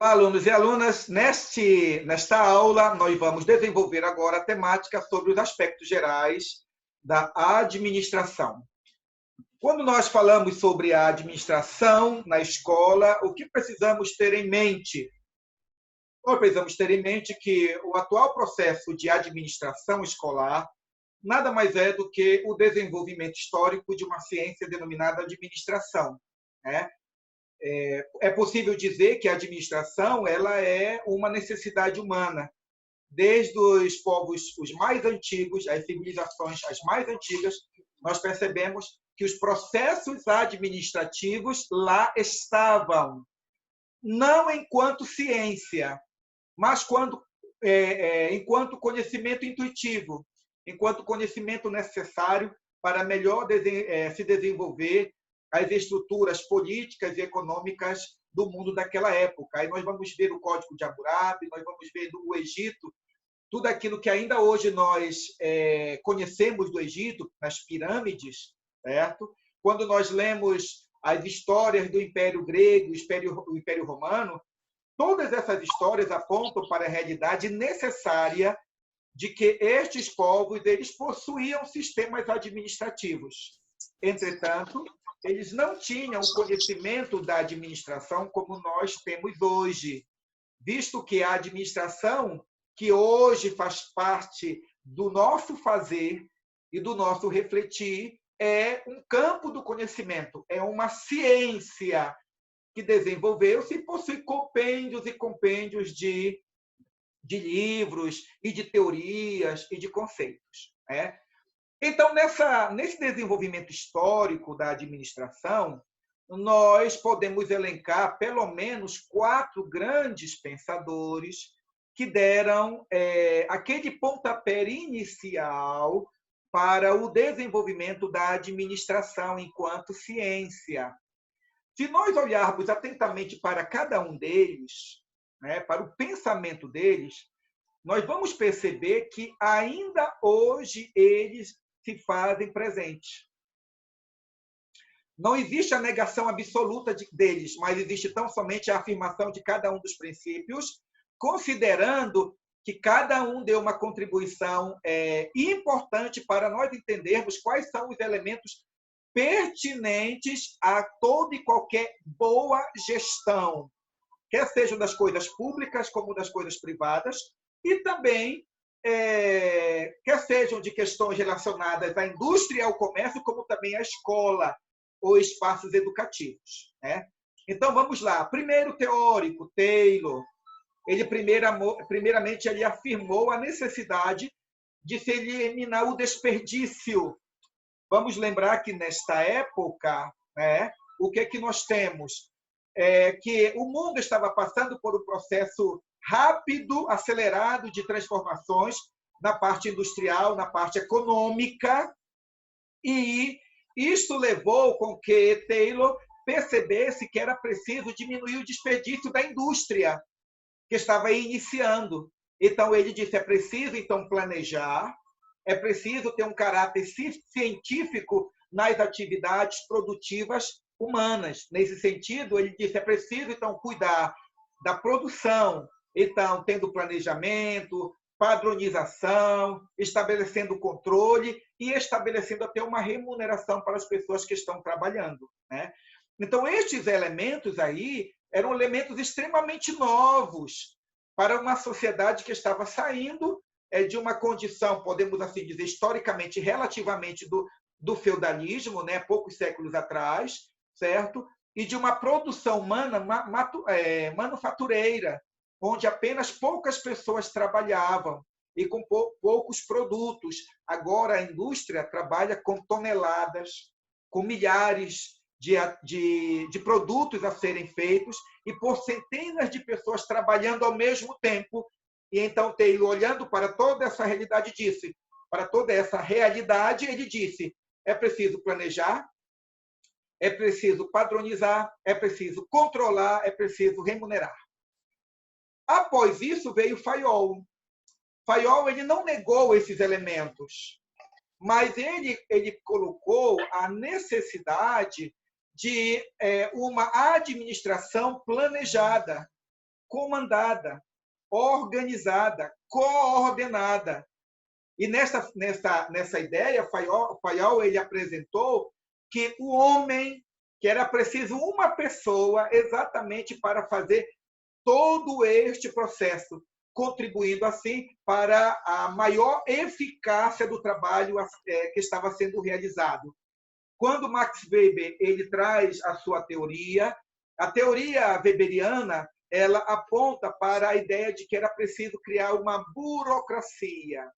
Alunos e alunas, nesta aula, nós vamos desenvolver agora a temática sobre os aspectos gerais da administração. Quando nós falamos sobre a administração na escola, o que precisamos ter em mente? Nós precisamos ter em mente que o atual processo de administração escolar nada mais é do que o desenvolvimento histórico de uma ciência denominada administração, né? É possível dizer que a administração ela é uma necessidade humana. Desde os povos os mais antigos, as civilizações as mais antigas, nós percebemos que os processos administrativos lá estavam, não enquanto ciência, mas enquanto conhecimento intuitivo, enquanto conhecimento necessário para melhor se desenvolver as estruturas políticas e econômicas do mundo daquela época. Aí nós vamos ver o Código de Hammurabi, nós vamos ver o Egito, tudo aquilo que ainda hoje nós conhecemos do Egito, nas pirâmides, certo? Quando nós lemos as histórias do Império Grego, do Império Romano, todas essas histórias apontam para a realidade necessária de que estes povos eles possuíam sistemas administrativos. Entretanto, eles não tinham o conhecimento da administração como nós temos hoje, visto que a administração, que hoje faz parte do nosso fazer e do nosso refletir, é um campo do conhecimento, é uma ciência que desenvolveu-se e possui compêndios e compêndios de livros e de teorias e de conceitos, né? Então, nesse desenvolvimento histórico da administração, nós podemos elencar pelo menos 4 grandes pensadores que deram aquele pontapé inicial para o desenvolvimento da administração enquanto ciência. Se nós olharmos atentamente para cada um deles, né, para o pensamento deles, nós vamos perceber que ainda hoje eles se fazem presentes. Não existe a negação absoluta deles, mas existe tão somente a afirmação de cada um dos princípios, considerando que cada um deu uma contribuição importante para nós entendermos quais são os elementos pertinentes a toda e qualquer boa gestão, quer sejam das coisas públicas como das coisas privadas, e também quer sejam de questões relacionadas à indústria e ao comércio, como também à escola ou espaços educativos, né? Então, vamos lá. Primeiro teórico, Taylor, ele primeiramente ele afirmou a necessidade de se eliminar o desperdício. Vamos lembrar que, nesta época, né, o que é que nós temos? Que o mundo estava passando por um processo rápido, acelerado de transformações na parte industrial, na parte econômica, e isto levou com que Taylor percebesse que era preciso diminuir o desperdício da indústria que estava iniciando. Então, ele disse, é preciso, então, planejar, é preciso ter um caráter científico nas atividades produtivas humanas. Nesse sentido, ele disse, é preciso, então, cuidar da produção, então, tendo planejamento, padronização, estabelecendo controle e estabelecendo até uma remuneração para as pessoas que estão trabalhando, né? Então, estes elementos aí eram elementos extremamente novos para uma sociedade que estava saindo de uma condição, podemos assim dizer, historicamente, relativamente do feudalismo, né, poucos séculos atrás, certo? E de uma produção humana manufatureira, onde apenas poucas pessoas trabalhavam e com poucos produtos. Agora a indústria trabalha com toneladas, com milhares de produtos a serem feitos e por centenas de pessoas trabalhando ao mesmo tempo. E então, Taylor, olhando para toda essa realidade, ele disse, é preciso planejar, é preciso padronizar, é preciso controlar, é preciso remunerar. Após isso, veio Fayol. Fayol ele não negou esses elementos, mas ele colocou a necessidade de uma administração planejada, comandada, organizada, coordenada. E nessa ideia, Fayol ele apresentou que o homem, que era preciso uma pessoa exatamente para fazer todo este processo, contribuindo assim para a maior eficácia do trabalho que estava sendo realizado. Quando Max Weber ele traz a sua teoria, a teoria weberiana ela aponta para a ideia de que era preciso criar uma burocracia.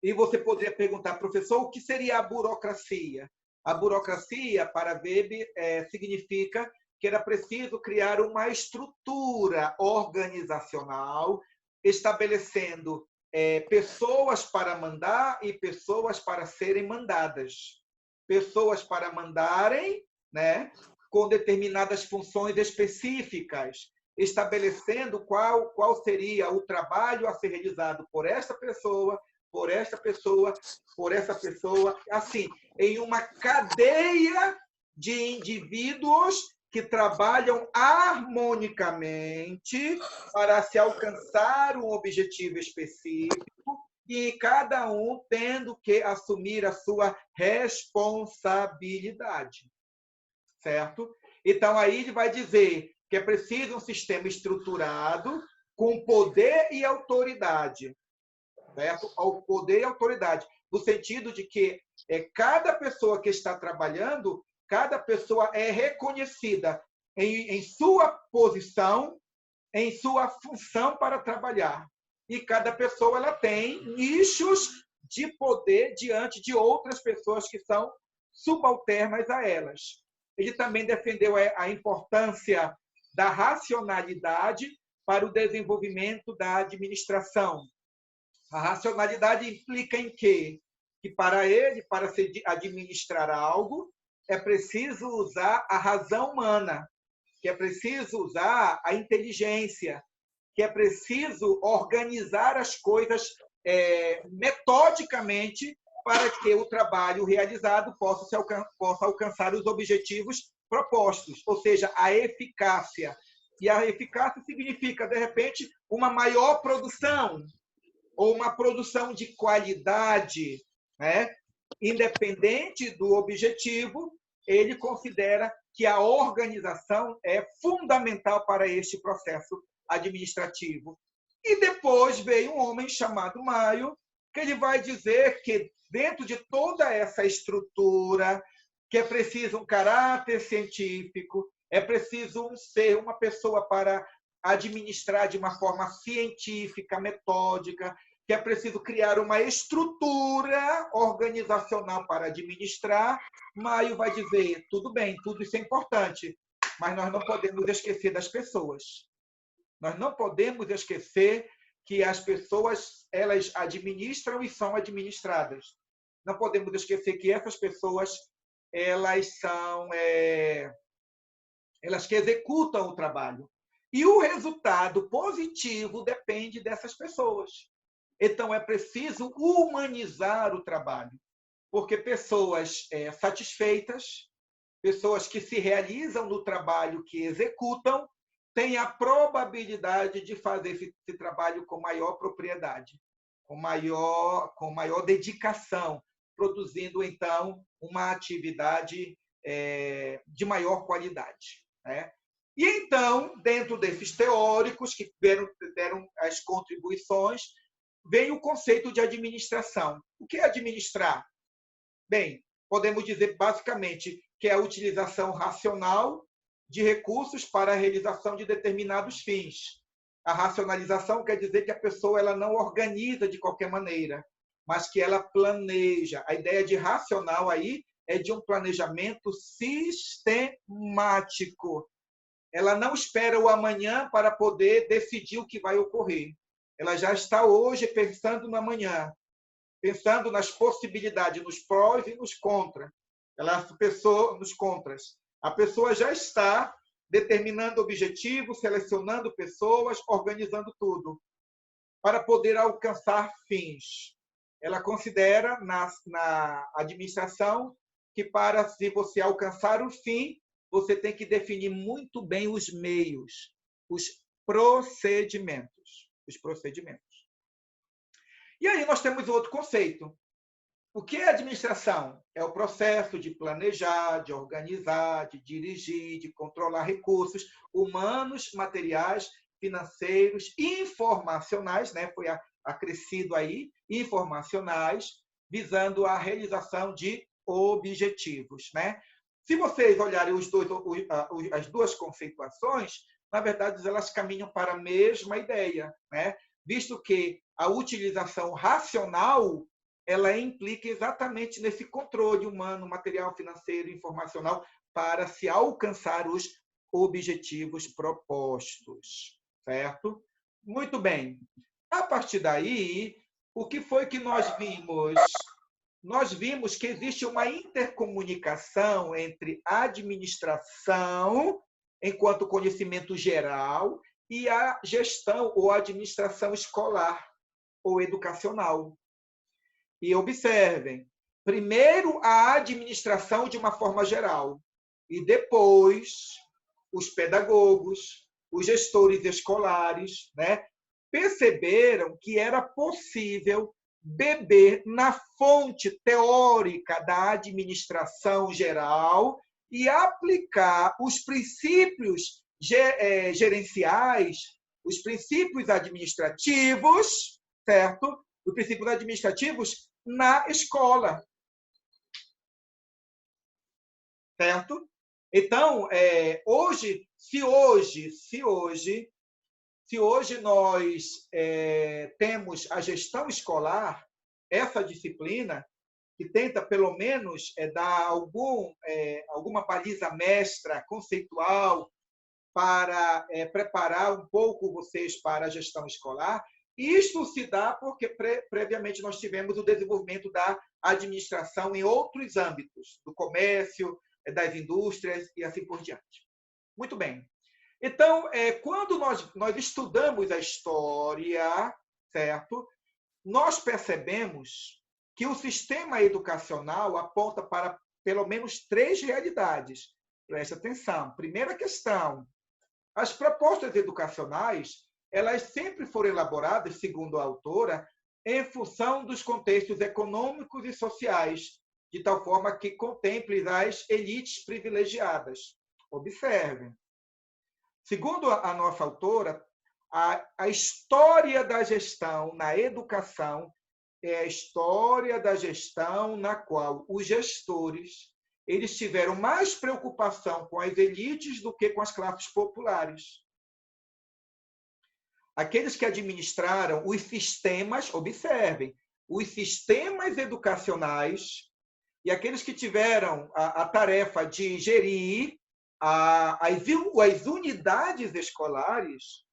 E você poderia perguntar, professor, o que seria a burocracia? A burocracia, para Weber, significa que era preciso criar uma estrutura organizacional, estabelecendo pessoas para mandar e pessoas para serem mandadas. Pessoas para mandarem, né, com determinadas funções específicas, estabelecendo qual seria o trabalho a ser realizado por esta pessoa, por esta pessoa, por essa pessoa, assim, em uma cadeia de indivíduos que trabalham harmonicamente para se alcançar um objetivo específico e cada um tendo que assumir a sua responsabilidade, certo? Então, aí ele vai dizer que é preciso um sistema estruturado com poder e autoridade, certo? Ao poder e autoridade, no sentido de que cada pessoa que está trabalhando, cada pessoa é reconhecida em sua posição, em sua função para trabalhar. E cada pessoa ela tem nichos de poder diante de outras pessoas que são subalternas a elas. Ele também defendeu a importância da racionalidade para o desenvolvimento da administração. A racionalidade implica em quê? Que para ele, para se administrar algo, é preciso usar a razão humana, que é preciso usar a inteligência, que é preciso organizar as coisas metodicamente para que o trabalho realizado possa alcançar os objetivos propostos, ou seja, a eficácia. E a eficácia significa, de repente, uma maior produção, ou uma produção de qualidade, né? Independente do objetivo, ele considera que a organização é fundamental para este processo administrativo. E depois veio um homem chamado Maio, que ele vai dizer que dentro de toda essa estrutura, que é preciso um caráter científico, é preciso ser uma pessoa para administrar de uma forma científica, metódica, que é preciso criar uma estrutura organizacional para administrar. Maio vai dizer, tudo bem, tudo isso é importante, mas nós não podemos esquecer das pessoas. Nós não podemos esquecer que as pessoas elas administram e são administradas. Não podemos esquecer que essas pessoas elas são elas que executam o trabalho. E o resultado positivo depende dessas pessoas. Então, é preciso humanizar o trabalho, porque pessoas satisfeitas, pessoas que se realizam no trabalho que executam, têm a probabilidade de fazer esse trabalho com maior propriedade, com maior dedicação, produzindo, então, uma atividade de maior qualidade, né? E, então, dentro desses teóricos que deram as contribuições, vem o conceito de administração. O que é administrar? Bem, podemos dizer basicamente que é a utilização racional de recursos para a realização de determinados fins. A racionalização quer dizer que a pessoa ela não organiza de qualquer maneira, mas que ela planeja. A ideia de racional aí é de um planejamento sistemático. Ela não espera o amanhã para poder decidir o que vai ocorrer. Ela já está hoje pensando no amanhã, pensando nas possibilidades, nos prós e nos contras. Nos contras. A pessoa já está determinando objetivos, selecionando pessoas, organizando tudo, para poder alcançar fins. Ela considera, na administração, que para se você alcançar o fim, você tem que definir muito bem os meios, procedimentos. Os procedimentos. E aí nós temos outro conceito. O que é administração? É o processo de planejar, de organizar, de dirigir, de controlar recursos humanos, materiais, financeiros, informacionais, né? Foi acrescido aí, informacionais, visando a realização de objetivos, né? Se vocês olharem as duas conceituações, na verdade, elas caminham para a mesma ideia, né? Visto que a utilização racional ela implica exatamente nesse controle humano, material, financeiro, informacional, para se alcançar os objetivos propostos, certo? Muito bem. A partir daí, o que foi que nós vimos? Nós vimos que existe uma intercomunicação entre a administração, enquanto conhecimento geral, e a gestão ou administração escolar ou educacional. E observem, primeiro a administração de uma forma geral, e depois os pedagogos, os gestores escolares, né, perceberam que era possível beber na fonte teórica da administração geral e aplicar os princípios gerenciais, os princípios administrativos, certo? Os princípios administrativos na escola. Certo? Então, se hoje nós temos a gestão escolar, essa disciplina, que tenta, pelo menos, dar alguma baliza mestra conceitual para preparar um pouco vocês para a gestão escolar, isso se dá porque previamente nós tivemos o desenvolvimento da administração em outros âmbitos, do comércio, das indústrias e assim por diante. Muito bem. Então, quando nós estudamos a história, certo? Nós percebemos que o sistema educacional aponta para pelo menos 3 realidades. Preste atenção. Primeira questão. As propostas educacionais elas sempre foram elaboradas, segundo a autora, em função dos contextos econômicos e sociais, de tal forma que contemple as elites privilegiadas. Observem. Segundo a nossa autora, a história da gestão na educação é a história da gestão na qual os gestores eles tiveram mais preocupação com as elites do que com as classes populares. Aqueles que administraram os sistemas, observem, os sistemas educacionais e aqueles que tiveram a tarefa de gerir as unidades escolares,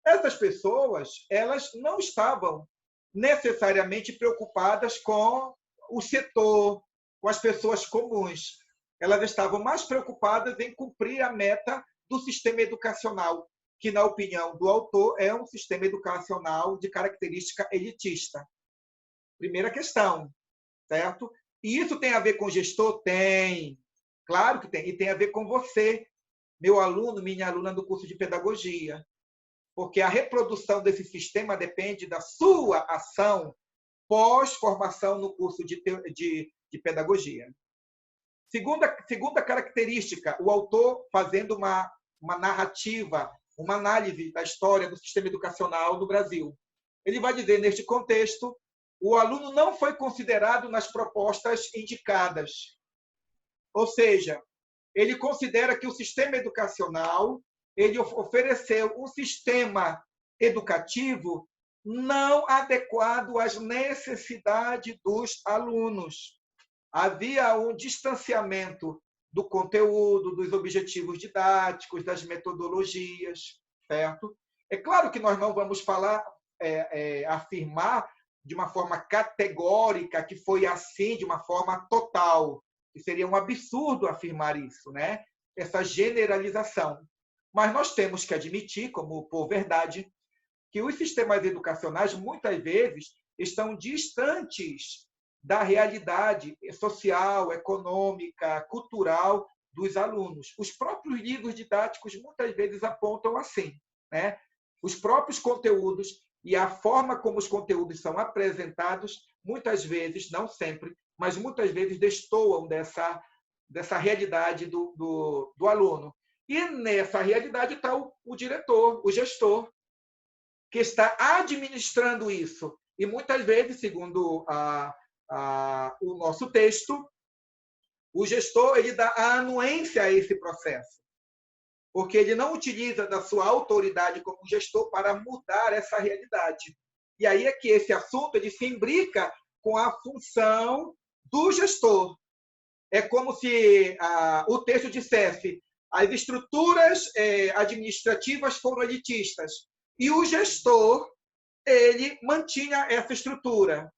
essas pessoas elas não estavam necessariamente preocupadas com o setor, com as pessoas comuns. Elas estavam mais preocupadas em cumprir a meta do sistema educacional, que, na opinião do autor, é um sistema educacional de característica elitista. Primeira questão, certo? E isso tem a ver com o gestor? Tem. Claro que tem. E tem a ver com você, meu aluno, minha aluna do curso de pedagogia. Porque a reprodução desse sistema depende da sua ação pós-formação no curso de pedagogia. Segunda característica, o autor fazendo uma narrativa, uma análise da história do sistema educacional do Brasil. Ele vai dizer, neste contexto, o aluno não foi considerado nas propostas indicadas. Ou seja, ele considera que o sistema educacional ele ofereceu um sistema educativo não adequado às necessidades dos alunos. Havia um distanciamento do conteúdo, dos objetivos didáticos, das metodologias, certo? É claro que nós não vamos afirmar de uma forma categórica que foi assim, de uma forma total, que seria um absurdo afirmar isso, né? Essa generalização. Mas nós temos que admitir, como por verdade, que os sistemas educacionais, muitas vezes, estão distantes da realidade social, econômica, cultural dos alunos. Os próprios livros didáticos, muitas vezes, apontam assim. né? Os próprios conteúdos e a forma como os conteúdos são apresentados, muitas vezes, não sempre, mas muitas vezes destoam dessa realidade do aluno. E nessa realidade está o diretor, o gestor, que está administrando isso. E muitas vezes, segundo o nosso texto, o gestor ele dá a anuência a esse processo, porque ele não utiliza da sua autoridade como gestor para mudar essa realidade. E aí é que esse assunto ele se imbrica com a função do gestor. É como se o texto dissesse: as estruturas administrativas foram elitistas e o gestor ele mantinha essa estrutura.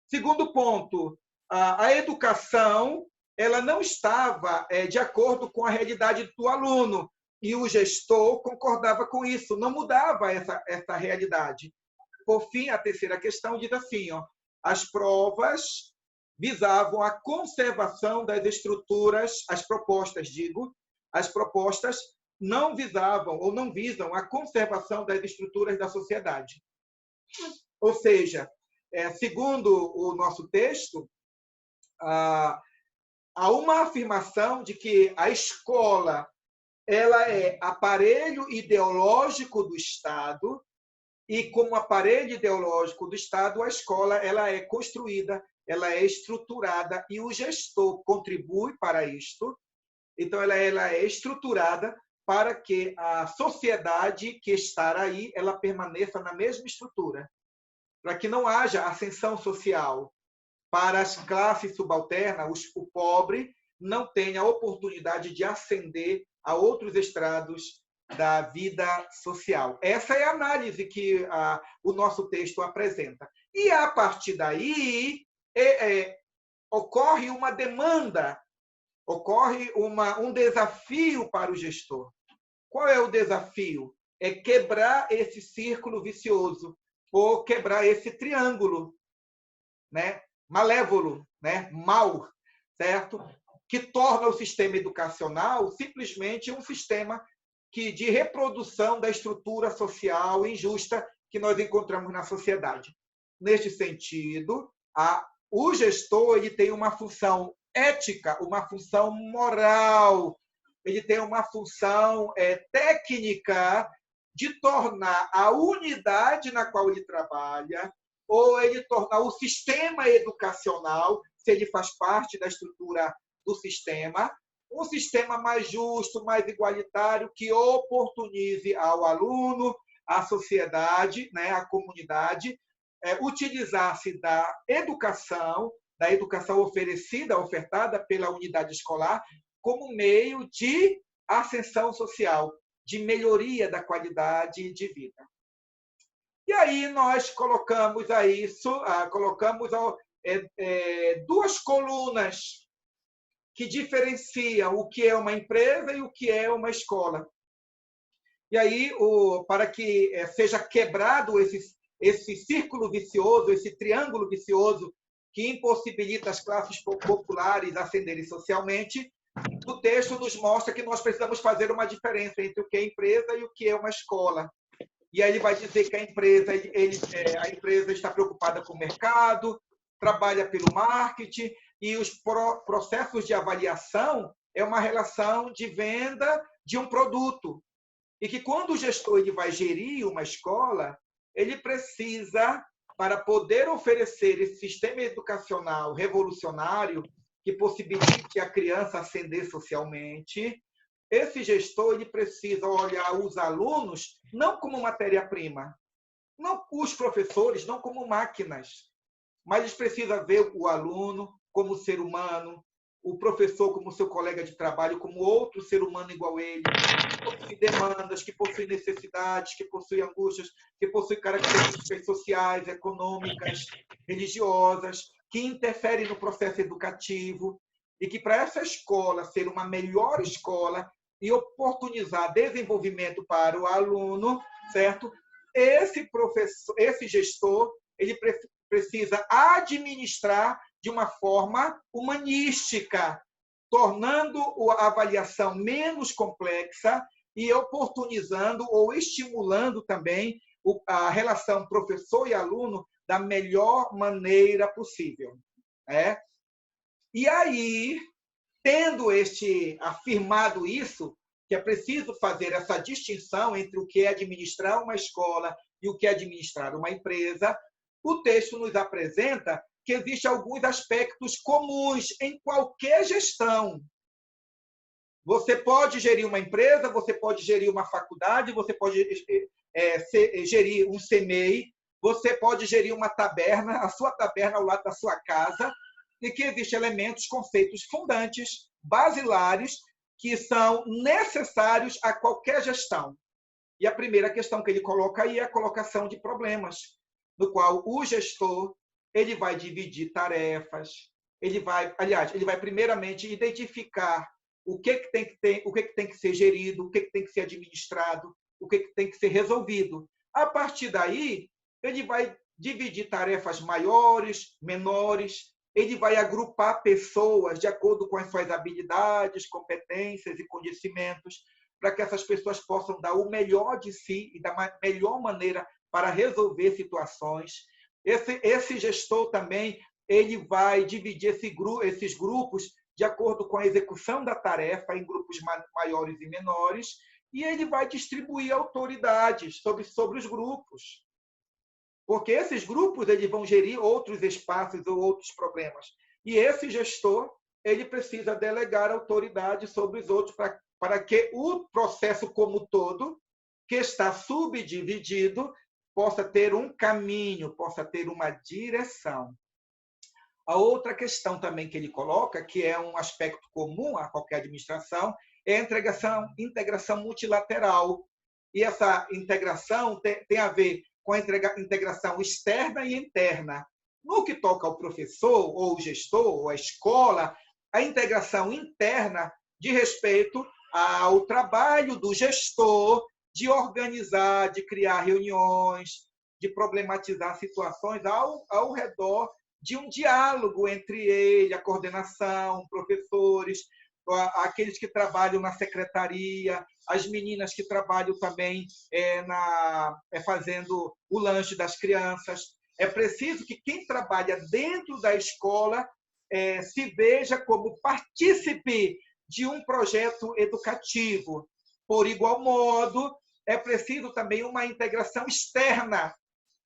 Segundo ponto, a educação ela não estava de acordo com a realidade do aluno e o gestor concordava com isso, não mudava essa realidade. Por fim, a terceira questão diz assim: as provas visavam a conservação das estruturas, as propostas não visavam ou não visam a conservação das estruturas da sociedade. Ou seja, segundo o nosso texto, há uma afirmação de que a escola ela é aparelho ideológico do Estado e, como aparelho ideológico do Estado, a escola ela é construída, ela é estruturada e o gestor contribui para isto. Então, ela é estruturada para que a sociedade que está aí ela permaneça na mesma estrutura, para que não haja ascensão social para as classes subalternas, o pobre não tenha a oportunidade de ascender a outros estrados da vida social. Essa é a análise que o nosso texto apresenta. E, a partir daí, ocorre uma demanda, ocorre um desafio para o gestor. Qual é o desafio? É quebrar esse círculo vicioso, ou quebrar esse triângulo, né? Malévolo, né? Mal, certo? Que torna o sistema educacional simplesmente um sistema de reprodução da estrutura social injusta que nós encontramos na sociedade. Neste sentido, o gestor ele tem uma função ética, uma função moral, ele tem uma função técnica de tornar a unidade na qual ele trabalha, ou ele tornar o sistema educacional, se ele faz parte da estrutura do sistema, um sistema mais justo, mais igualitário, que oportunize ao aluno, à sociedade, né, à comunidade, utilizar-se da educação oferecida, ofertada pela unidade escolar, como meio de ascensão social, de melhoria da qualidade de vida. E aí nós colocamos duas colunas que diferenciam o que é uma empresa e o que é uma escola. E aí, para que seja quebrado esse círculo vicioso, esse triângulo vicioso que impossibilita as classes populares ascenderem socialmente, o texto nos mostra que nós precisamos fazer uma diferença entre o que é empresa e o que é uma escola. E aí ele vai dizer que a empresa está preocupada com o mercado, trabalha pelo marketing, e os processos de avaliação é uma relação de venda de um produto. E que quando o gestor ele vai gerir uma escola, ele precisa, para poder oferecer esse sistema educacional revolucionário que possibilite a criança ascender socialmente, esse gestor ele precisa olhar os alunos não como matéria-prima, não os professores não como máquinas, mas ele precisa ver o aluno como ser humano, o professor como seu colega de trabalho, como outro ser humano igual a ele, que possui demandas, que possui necessidades, que possui angústias, que possui características sociais, econômicas, religiosas, que interferem no processo educativo, e que para essa escola ser uma melhor escola e oportunizar desenvolvimento para o aluno, certo? Esse gestor, ele precisa administrar de uma forma humanística, tornando a avaliação menos complexa e oportunizando ou estimulando também a relação professor e aluno da melhor maneira possível. Né? E aí, tendo afirmado isso, que é preciso fazer essa distinção entre o que é administrar uma escola e o que é administrar uma empresa, o texto nos apresenta que existem alguns aspectos comuns em qualquer gestão. Você pode gerir uma empresa, você pode gerir uma faculdade, você pode gerir um CMEI, você pode gerir uma taberna, a sua taberna ao lado da sua casa, e que existem elementos, conceitos fundantes, basilares, que são necessários a qualquer gestão. E a primeira questão que ele coloca aí é a colocação de problemas, no qual o gestor ele vai dividir tarefas, ele vai primeiramente identificar o que tem que ser gerido, o que tem que ser administrado, o que tem que ser resolvido. A partir daí, ele vai dividir tarefas maiores, menores, ele vai agrupar pessoas de acordo com as suas habilidades, competências e conhecimentos, para que essas pessoas possam dar o melhor de si e da melhor maneira para resolver situações. Esse gestor também ele vai dividir esses grupos de acordo com a execução da tarefa em grupos maiores e menores, e ele vai distribuir autoridades sobre os grupos. Porque esses grupos eles vão gerir outros espaços ou outros problemas. E esse gestor ele precisa delegar autoridade sobre os outros para que o processo como todo, que está subdividido, possa ter um caminho, possa ter uma direção. A outra questão também que ele coloca, que é um aspecto comum a qualquer administração, é a integração multilateral. E essa integração tem a ver com a integração externa e interna. No que toca ao professor, ou o gestor, ou a escola, a integração interna diz respeito ao trabalho do gestor de organizar, de criar reuniões, de problematizar situações ao redor de um diálogo entre ele, a coordenação, professores, aqueles que trabalham na secretaria, as meninas que trabalham também fazendo o lanche das crianças. É preciso que quem trabalha dentro da escola se veja como partícipe de um projeto educativo. Por igual modo, é preciso também uma integração externa,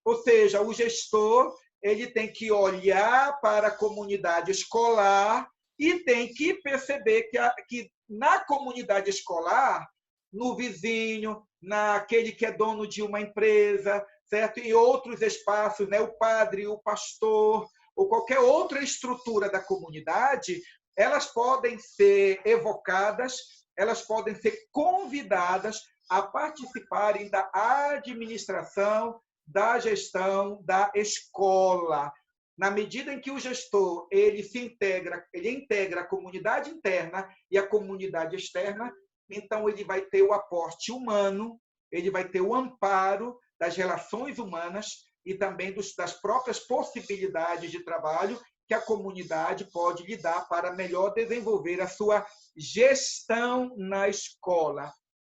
ou seja, o gestor ele tem que olhar para a comunidade escolar e tem que perceber que na comunidade escolar, no vizinho, naquele que é dono de uma empresa, certo? Em outros espaços, né? O padre, o pastor, ou qualquer outra estrutura da comunidade, elas podem ser evocadas, elas podem ser convidadas a participarem da administração, da gestão da escola. Na medida em que o gestor ele integra a comunidade interna e a comunidade externa, então ele vai ter o aporte humano, ele vai ter o amparo das relações humanas e também das próprias possibilidades de trabalho que a comunidade pode lhe dar para melhor desenvolver a sua gestão na escola.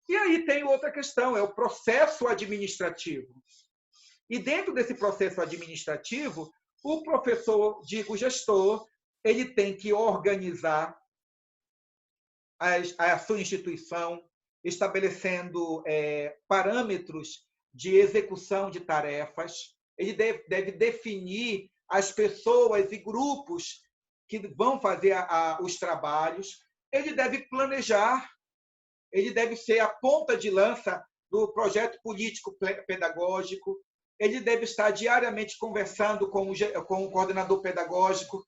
E aí tem outra questão, é o processo administrativo. E dentro desse processo administrativo, o professor, digo gestor, ele tem que organizar a sua instituição, estabelecendo parâmetros de execução de tarefas. Ele deve definir as pessoas e grupos que vão fazer os trabalhos. Ele deve planejar, ele deve ser a ponta de lança do projeto político-pedagógico, ele deve estar diariamente conversando com o coordenador pedagógico,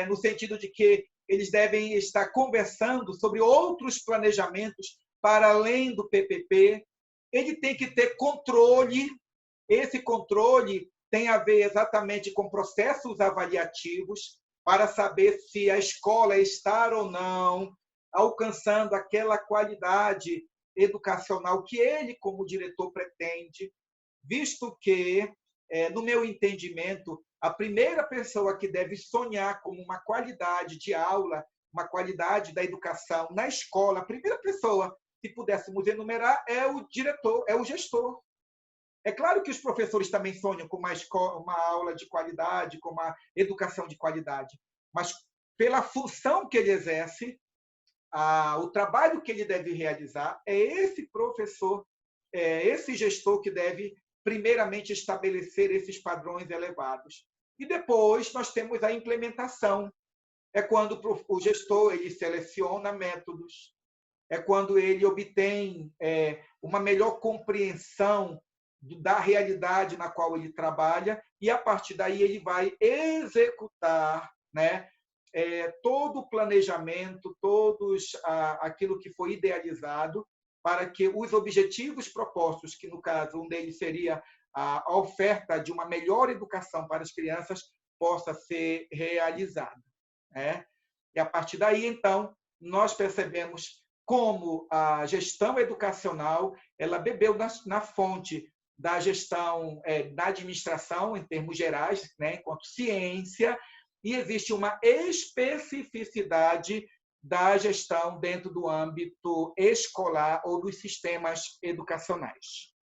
no sentido de que eles devem estar conversando sobre outros planejamentos para além do PPP. Ele tem que ter controle. Esse controle tem a ver exatamente com processos avaliativos para saber se a escola está ou não alcançando aquela qualidade educacional que ele, como diretor, pretende, visto que, no meu entendimento, a primeira pessoa que deve sonhar com uma qualidade de aula, uma qualidade da educação na escola, a primeira pessoa se pudéssemos enumerar, é o diretor, é o gestor. É claro que os professores também sonham com uma aula de qualidade, com uma educação de qualidade, mas pela função que ele exerce, o trabalho que ele deve realizar, é esse professor, é esse gestor que deve, primeiramente, estabelecer esses padrões elevados. E depois nós temos a implementação. É quando o gestor ele seleciona métodos, é quando ele obtém uma melhor compreensão da realidade na qual ele trabalha, e a partir daí ele vai executar, né, todo o planejamento, aquilo que foi idealizado para que os objetivos propostos, que no caso um deles seria a oferta de uma melhor educação para as crianças, possa ser realizado, né? E a partir daí, então, nós percebemos como a gestão educacional ela bebeu na fonte da gestão, da administração, em termos gerais, né, enquanto ciência, e existe uma especificidade da gestão dentro do âmbito escolar ou dos sistemas educacionais.